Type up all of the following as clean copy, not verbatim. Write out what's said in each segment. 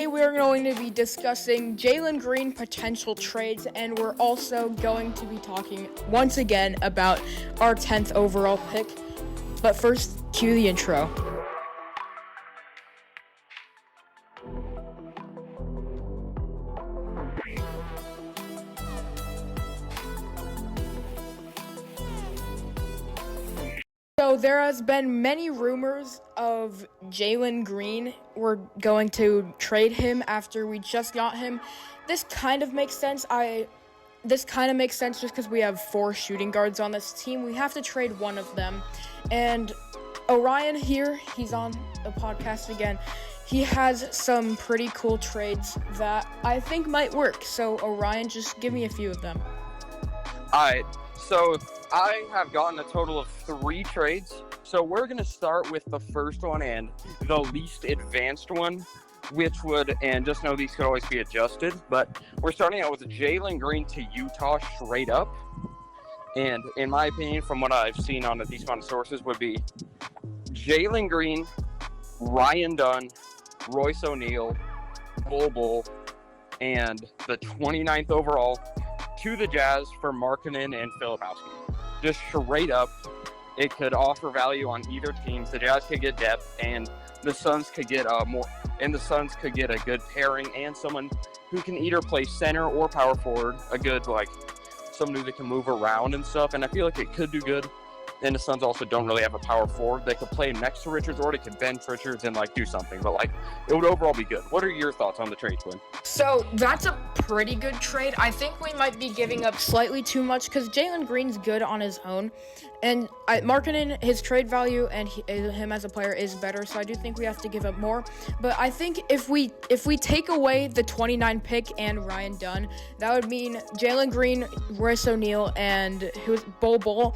Today we're going to be discussing Jalen Green potential trades, and we're also going to be talking once again about our 10th overall pick. But first, cue the intro. So there has been many rumors of Jalen Green. We're going to trade him after we just got him. This kind of makes sense. This kind of makes sense just because we have 4 shooting guards on this team. We have to trade one of them. And Orion here, he's on the podcast again. He has some pretty cool trades that I think might work. So Orion, just give me a few of them. Alright, so I have gotten a total of 3 trades. So we're going to start with the first one and the least advanced one, which would, and just know these could always be adjusted, but we're starting out with Jalen Green to Utah straight up. And in my opinion, from what I've seen on these kind of sources, would be Jalen Green, Ryan Dunn, Royce O'Neal, Bull, and the 29th overall to the Jazz for Markkanen and Filipowski. Just straight up, it could offer value on either team. The Jazz could get depth, and the Suns could get a good pairing and someone who can either play center or power forward, a good someone who can move around and stuff. And I feel like it could do good. And the Suns also don't really have a power forward. They could play next to Richards, or they could bench Richards and do something. But it would overall be good. What are your thoughts on the trade, Quinn? So that's a pretty good trade. I think we might be giving up slightly too much because Jalen Green's good on his own. And Markkanen, his trade value and him as a player is better, so I do think we have to give up more. But I think if we take away the 29 pick and Ryan Dunn, that would mean Jalen Green, Royce O'Neal, and Bull for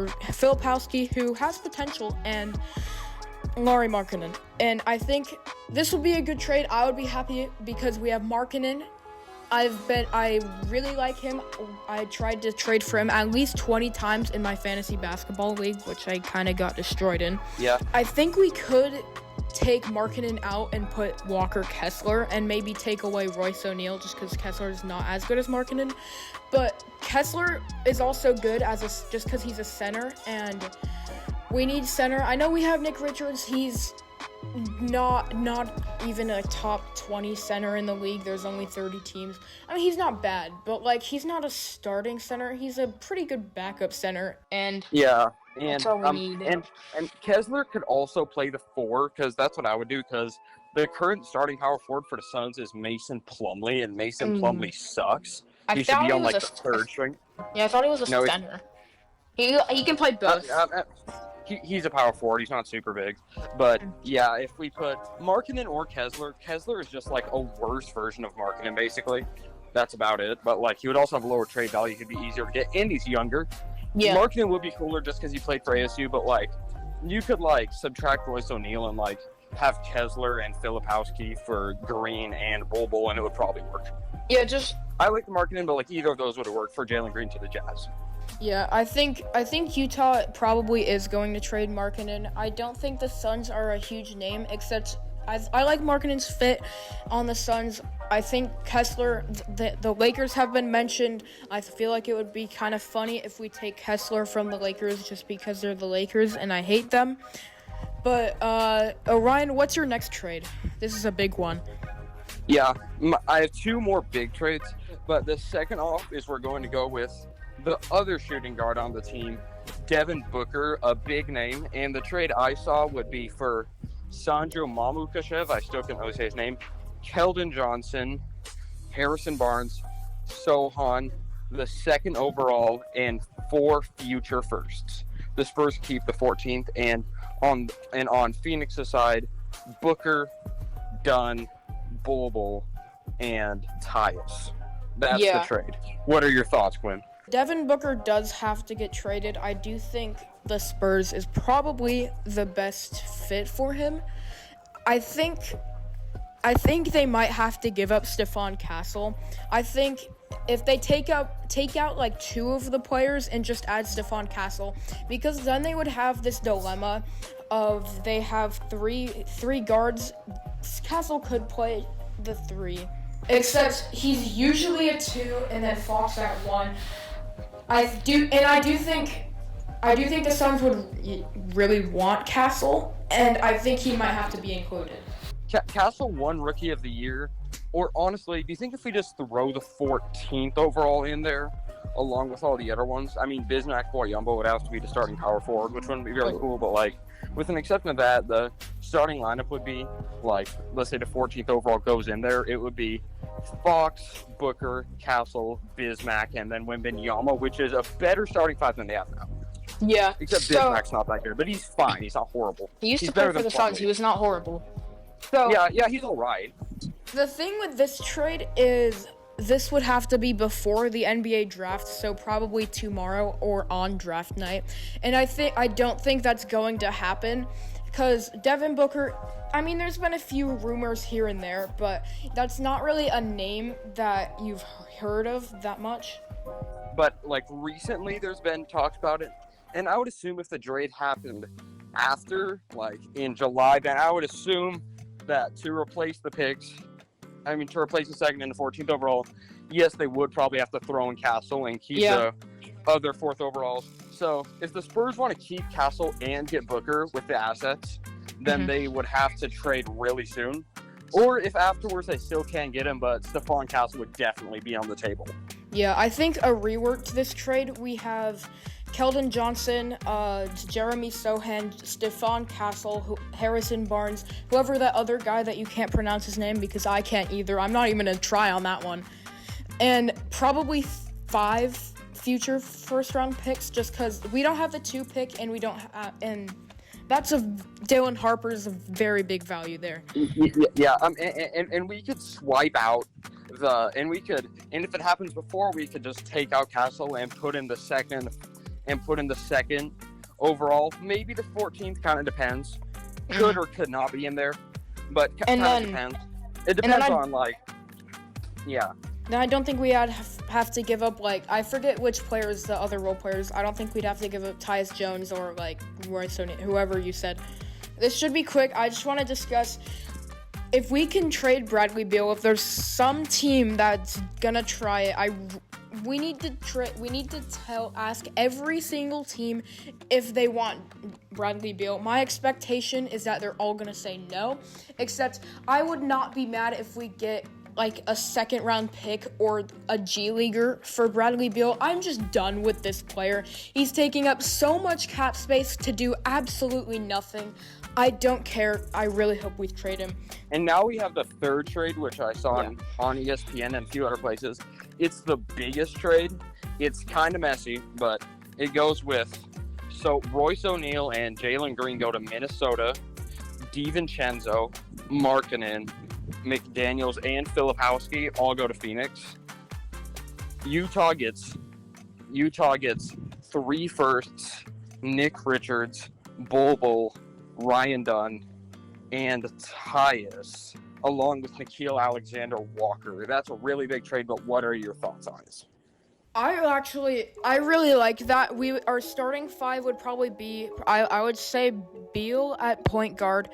Filipowski, who has potential, and Lauri Markkanen. And I think this will be a good trade. I would be happy because we have Markkanen. I really like him. I tried to trade for him at least 20 times in my fantasy basketball league, which I kind of got destroyed in. Yeah. I think we could take Markkanen out and put Walker Kessler and maybe take away Royce O'Neal just because Kessler is not as good as Markkanen. But Kessler is also good just because he's a center, and we need center. I know we have Nick Richards. He's not even a top 20 center in the league. There's only 30 teams. I mean, he's not bad, but he's not a starting center. He's a pretty good backup center, and yeah, that's all we need. And Kessler could also play the 4, because that's what I would do, because the current starting power forward for the Suns is Mason Plumlee, and Mason Plumlee sucks. He should be on the 3rd string. Yeah, I thought he was a center. He can play both. He's a power forward. He's not super big. But, yeah, if we put Markkanen or Kessler is just, a worse version of Markkanen, basically. That's about it. But, he would also have lower trade value. He'd be easier to get, and he's younger. Yeah. Markkanen would be cooler just because he played for ASU, but, you could, subtract Royce O'Neal and, have Kessler and Filipowski for Green and Bull, and it would probably work. Yeah, I like the Markkanen, but, either of those would have worked for Jalen Green to the Jazz. Yeah, I think Utah probably is going to trade Markkanen. I don't think the Suns are a huge name, except I like Markkanen's fit on the Suns. I think Kessler, the Lakers have been mentioned. I feel like it would be kind of funny if we take Kessler from the Lakers just because they're the Lakers and I hate them. But, Orion, what's your next trade? This is a big one. Yeah, I have 2 more big trades, but the second off is we're going to go with the other shooting guard on the team, Devin Booker, a big name. And the trade I saw would be for Sandro Mamukashev, I still can't really say his name, Keldon Johnson, Harrison Barnes, Sohan, the 2nd overall, and 4 future firsts. The Spurs keep the 14th, and on Phoenix's side, Booker, Dunn, Bull, and Tyus. That's the trade. What are your thoughts, Quinn? Devin Booker does have to get traded. I do think the Spurs is probably the best fit for him. I think they might have to give up Stephon Castle. I think if they take out 2 of the players and just add Stephon Castle, because then they would have this dilemma of they have three guards Castle could play the 3, except he's usually a 2 and then Fox at 1. I do think the Suns would really want Castle, and I think he might have to be included. Castle won Rookie of the Year, or honestly, do you think if we just throw the 14th overall in there, along with all the other ones? I mean, Bismack Boyumbo would have to be the starting power forward, which wouldn't be very cool, but like, with an exception of that, the starting lineup would be like, let's say the 14th overall goes in there, it would be Fox, Booker, Castle, Bismack, and then Wembanyama, which is a better starting 5 than they have now. Yeah. Except Bismack's not that good, but he's fine. He's not horrible. He used he's to play better for than the Suns. He was not horrible. So yeah, he's all right. The thing with this trade is this would have to be before the NBA draft, so probably tomorrow or on draft night. And I don't think that's going to happen because Devin Booker, I mean, there's been a few rumors here and there, but that's not really a name that you've heard of that much. But like recently there's been talks about it, and I would assume if the trade happened after, like in July, then I would assume that to replace the picks, to replace the 2nd and the 14th overall, yes, they would probably have to throw in Castle and keep the other 4th overalls. So if the Spurs want to keep Castle and get Booker with the assets, then they would have to trade really soon. Or if afterwards they still can't get him, but Stephon Castle would definitely be on the table. Yeah, I think a rework to this trade, we have Keldon Johnson, Jeremy Sohan, Stephon Castle, Harrison Barnes, whoever that other guy that you can't pronounce his name because I can't either. I'm not even going to try on that one. And probably 5 future first-round picks just because we don't have the 2 pick and we don't have... and that's Dylan Harper's a very big value there. Yeah, and we could swipe out and if it happens before, we could just take out Castle and put in the 2nd overall. Maybe the 14th, kind of depends. Could or could not be in there, but kind of depends. It depends on Now, I don't think we have to give up, I forget which players, the other role players. I don't think we'd have to give up Tyus Jones or, Royce O'Neal, whoever you said. This should be quick. I just want to discuss if we can trade Bradley Beal. If there's some team that's going to try it, we need to ask every single team if they want Bradley Beal. My expectation is that they're all going to say no, except I would not be mad if we get a 2nd round pick or a G Leaguer for Bradley Beal. I'm just done with this player. He's taking up so much cap space to do absolutely nothing. I don't care. I really hope we trade him. And now we have the 3rd trade, which I saw on ESPN and a few other places. It's the biggest trade. It's kind of messy, but it goes with, so Royce O'Neal and Jalen Green go to Minnesota, DiVincenzo, Markkanen, McDaniels, and Filipowski all go to Phoenix. Utah gets 3 firsts, Nick Richards, Bol, Ryan Dunn, and Tyus, along with Nickeil Alexander-Walker. That's a really big trade, but what are your thoughts on it? I really like that. Our starting 5 would probably be, I would say Beal at point guard,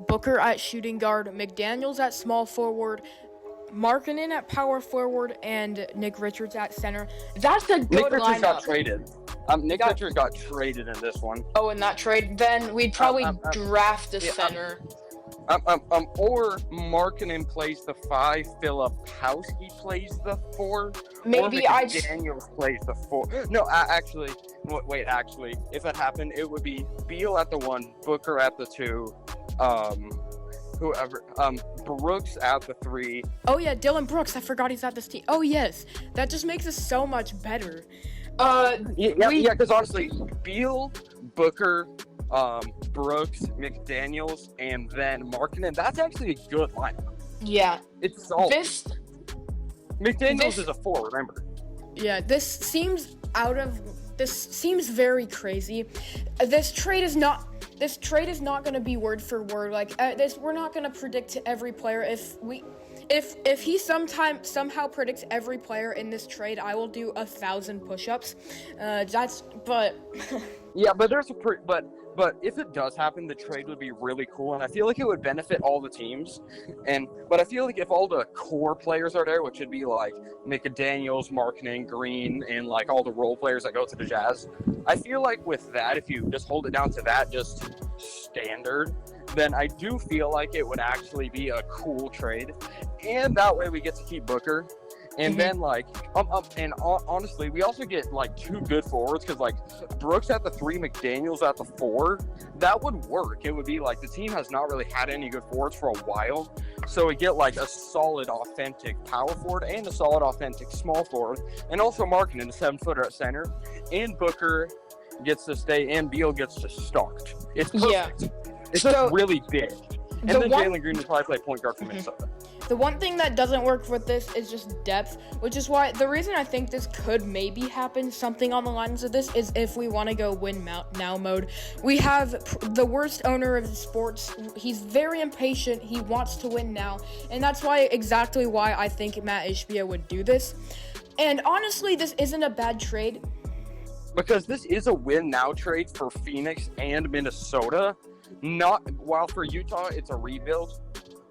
Booker at shooting guard, McDaniels at small forward, Markkanen at power forward, and Nick Richards at center. That's a good Nick Richards lineup. got traded. Nick Richards got traded in this one. Oh, in that trade, then we'd probably draft a center. Or Markkanen plays the 5, Filipowski plays the 4, maybe Daniels plays the 4. No, actually, if that happened, it would be Beal at the 1, Booker at the 2, Brooks at the 3. Oh yeah, Dylan Brooks. I forgot he's at this team. Oh yes, that just makes us so much better. Because honestly, Beal, Booker, Brooks, McDaniels, and then Markkanen, that's actually a good lineup. Yeah. It's solid. McDaniels is a 4, remember. Yeah, this seems very crazy. This trade is not going to be word for word. We're not going to predict every player. If he somehow predicts every player in this trade, I will do 1,000 push-ups. Yeah, but But if it does happen, the trade would be really cool, and I feel like it would benefit all the teams. But I feel like if all the core players are there, which would be like McDaniels, Markkanen, Green, and like all the role players that go to the Jazz, I feel like with that, if you just hold it down to that, just standard, then I do feel like it would actually be a cool trade, and that way we get to keep Booker. And then, honestly, we also get, 2 good forwards because, Brooks at the 3, McDaniels at the 4. That would work. It would be, the team has not really had any good forwards for a while. So we get, a solid, authentic power forward and a solid, authentic small forward. And also Markkanen, a 7-footer at center. And Booker gets to stay, and Beal gets to start. It's perfect. Yeah. It's just really big. And then Jalen Green will probably play point guard for Minnesota. The one thing that doesn't work with this is just depth, which is why the reason I think this could maybe happen, something on the lines of this, is if we want to go win now mode. We have the worst owner of sports. He's very impatient. He wants to win now. And that's exactly why I think Matt Ishbia would do this. And honestly, this isn't a bad trade. Because this is a win now trade for Phoenix and Minnesota. While for Utah, it's a rebuild,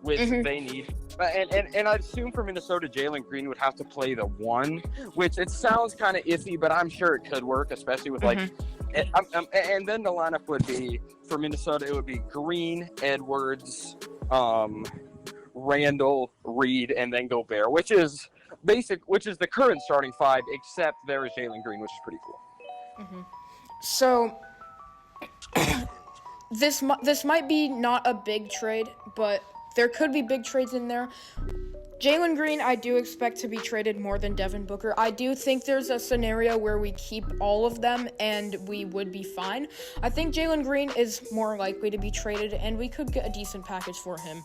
which they need. And I assume for Minnesota, Jalen Green would have to play the 1, which it sounds kind of iffy, but I'm sure it could work, especially with and then the lineup would be, for Minnesota, it would be Green, Edwards, Randall, Reed, and then Gobert, which is the current starting 5, except there is Jalen Green, which is pretty cool. So this might be not a big trade, but there could be big trades in there. Jalen Green, I do expect to be traded more than Devin Booker. I do think there's a scenario where we keep all of them and we would be fine. I think Jalen Green is more likely to be traded, and we could get a decent package for him.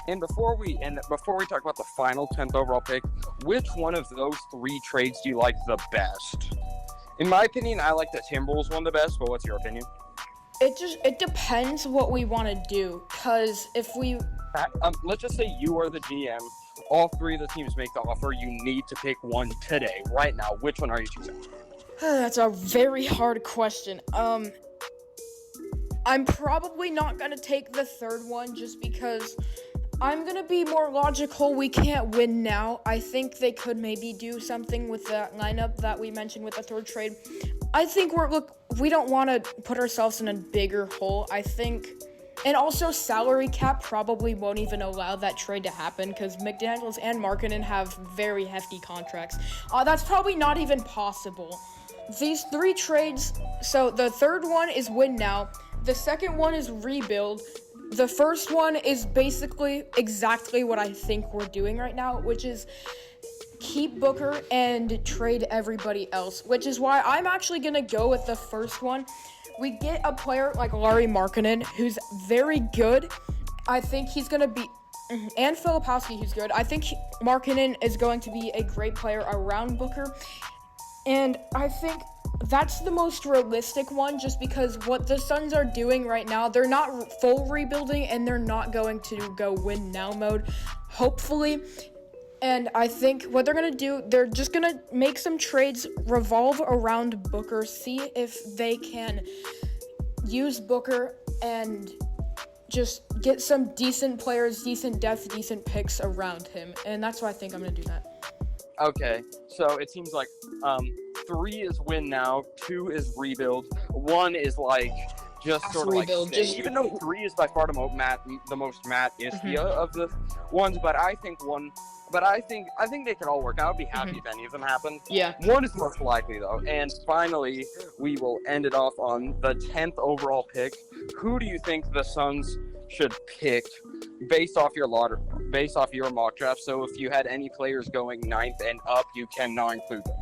And before we talk about the final 10th overall pick, which one of those 3 trades do you like the best? In my opinion, I like the Timberwolves one the best, but what's your opinion? It depends what we want to do, because if we... let's just say you are the GM. All 3 of the teams make the offer. You need to pick one today, right now. Which one are you choosing? That's a very hard question. I'm probably not going to take the 3rd one just because I'm going to be more logical. We can't win now. I think they could maybe do something with that lineup that we mentioned with the 3rd trade. I think we don't want to put ourselves in a bigger hole. I think, and also salary cap probably won't even allow that trade to happen because McDaniels and Markkanen have very hefty contracts. That's probably not even possible. These 3 trades, so the 3rd one is win now. The 2nd one is rebuild. The 1st one is basically exactly what I think we're doing right now, which is keep Booker and trade everybody else, which is why I'm actually going to go with the 1st one. We get a player like Lauri Markkanen, who's very good. I think he's going to be, and Filipowski, who's good. I think Markkanen is going to be a great player around Booker, and I think that's the most realistic one just because what the Suns are doing right now, they're not full rebuilding and they're not going to go win now mode, hopefully. And I think what they're going to do, they're just going to make some trades revolve around Booker, see if they can use Booker and just get some decent players, decent depth, decent picks around him. And that's why I think I'm going to do that. Okay, so it seems like 3 is win now, 2 is rebuild, 1 is just sort of rebuild. Even though 3 is by far the most Matt Ishbia of the ones, but I think they could all work out. I'd be happy if any of them happened. Yeah. 1 is most likely though. And finally, we will end it off on the 10th overall pick. Who do you think the Suns should pick based off your mock draft? So if you had any players going 9th and up, you cannot include them.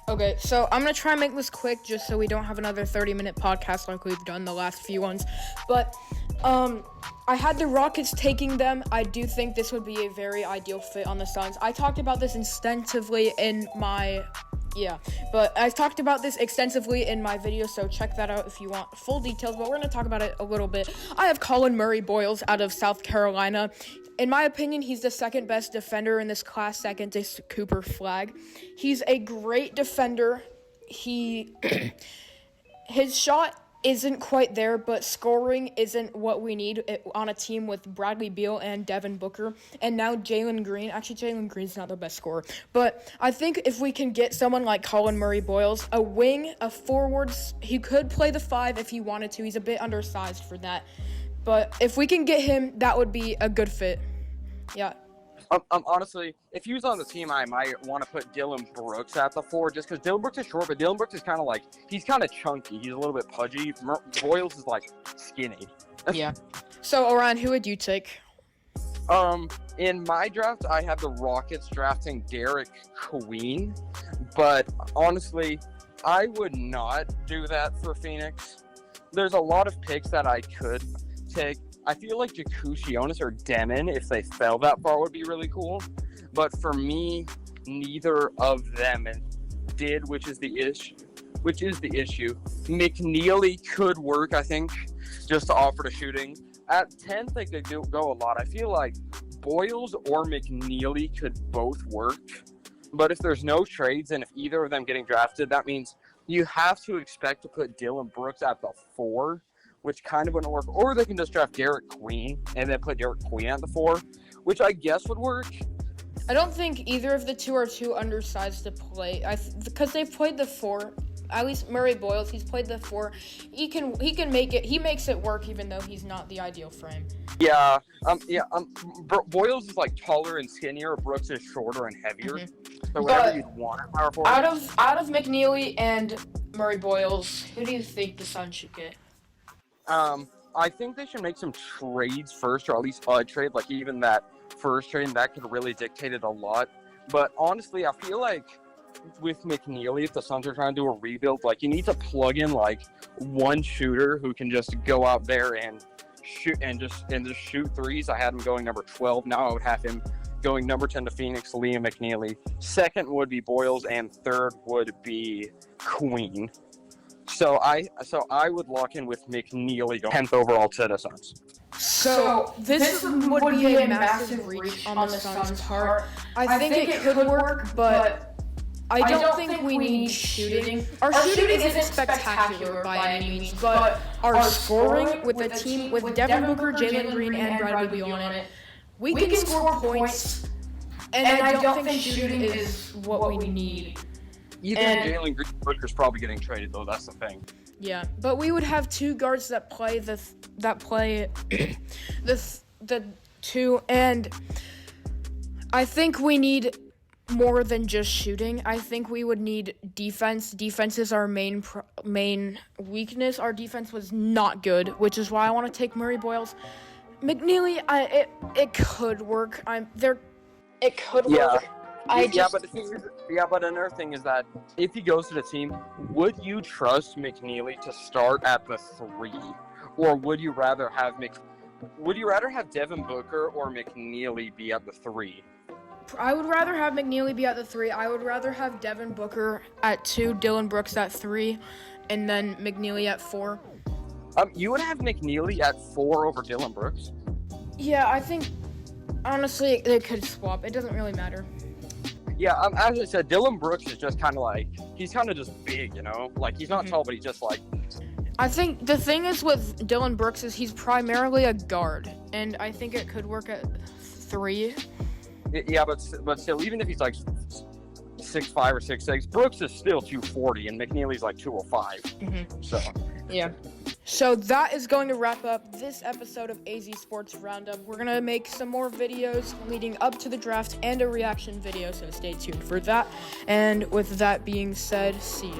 Okay, so I'm going to try and make this quick just so we don't have another 30-minute podcast like we've done the last few ones. But I had the Rockets taking them. I do think this would be a very ideal fit on the Suns. I talked about this extensively in my video, so check that out if you want full details, but we're going to talk about it a little bit. I have Colin Murray Boyles out of South Carolina. In my opinion, he's the 2nd best defender in this class, second to Cooper Flagg. He's a great defender. His shot isn't quite there, but scoring isn't what we need on a team with Bradley Beal and Devin Booker, and now Jalen Green. Actually, Jalen Green's not the best scorer, but I think if we can get someone like Colin Murray-Boyles, a wing, a forward, he could play the 5 if he wanted to. He's a bit undersized for that, but if we can get him, that would be a good fit. Yeah. Honestly, if he was on the team, I might want to put Dylan Brooks at the 4 just because Dylan Brooks is short, but Dylan Brooks is kind of like, he's kind of chunky. He's a little bit pudgy. Boyles is like skinny. Yeah. So, Orion, who would you take? In my draft, I have the Rockets drafting Derek Queen, but honestly, I would not do that for Phoenix. There's a lot of picks that I could take. I feel like Jakusionis or Demon, if they fell that far, would be really cool. But for me, neither of them did, which is the issue. McNeely could work, I think, just to offer the shooting. At 10th, they could go a lot. I feel like Boyles or McNeely could both work. But if there's no trades and if either of them getting drafted, that means you have to expect to put Dylan Brooks at the 4, which kind of wouldn't work. Or they can just draft Derek Queen and then put Derek Queen at the 4, which I guess would work. I don't think either of the two are too undersized to play. Because they've played the 4. At least Murray-Boyles, he's played the 4. He can make it. He makes it work, even though he's not the ideal frame. Yeah. Boyles is like taller and skinnier. Brooks is shorter and heavier. Mm-hmm. So whatever you'd want at power forward. Out of McNeely and Murray-Boyles, who do you think the Suns should get? I think they should make some trades first, or at least a trade, like even that first trade, and that could really dictate it a lot. But honestly, I feel like with McNeely, if the Suns are trying to do a rebuild, like you need to plug in like one shooter who can just go out there and shoot and just shoot threes. I had him going number 12. Now I would have him going number 10 to Phoenix, Liam McNeely. Second would be Boyles, and third would be Queen. So I would lock in with McNeely going 10th overall to the Suns. So this would be a massive reach on the Suns' part. I think it could work, but I don't think we need shooting. Our shooting isn't spectacular by any means, but our scoring with a team with Devin Booker, Jalen Green, and Bradley Beal on it, we can score points, and I don't think shooting is what we need. Either Jalen Green or Booker's probably getting traded, though. That's the thing. Yeah, but we would have 2 guards that play the 2, and I think we need more than just shooting. I think we would need defense. Defense is our main weakness. Our defense was not good, which is why I want to take Murray-Boyles. McNeely, it could work. It could work. But another thing is that if he goes to the team, would you trust McNeely to start at the 3, or would you rather have Devin Booker or McNeely be at the 3? I would rather have McNeely be at the 3. I would rather have Devin Booker at 2, Dylan Brooks at 3, and then McNeely at 4. You would have McNeely at 4 over Dylan Brooks? Yeah, I think honestly they could swap. It doesn't really matter. Yeah, as I said, Dylan Brooks is just kind of like, he's kind of just big, you know? Like, he's not tall, but he's just like... I think the thing is with Dylan Brooks is he's primarily a guard, and I think it could work at 3. Yeah, but still, even if he's like 6'5" or 6'6", Brooks is still 240, and McNeely's like 205. Mm-hmm. So... Yeah. So that is going to wrap up this episode of AZ Sports Roundup. We're going to make some more videos leading up to the draft and a reaction video, so stay tuned for that. And with that being said, see ya.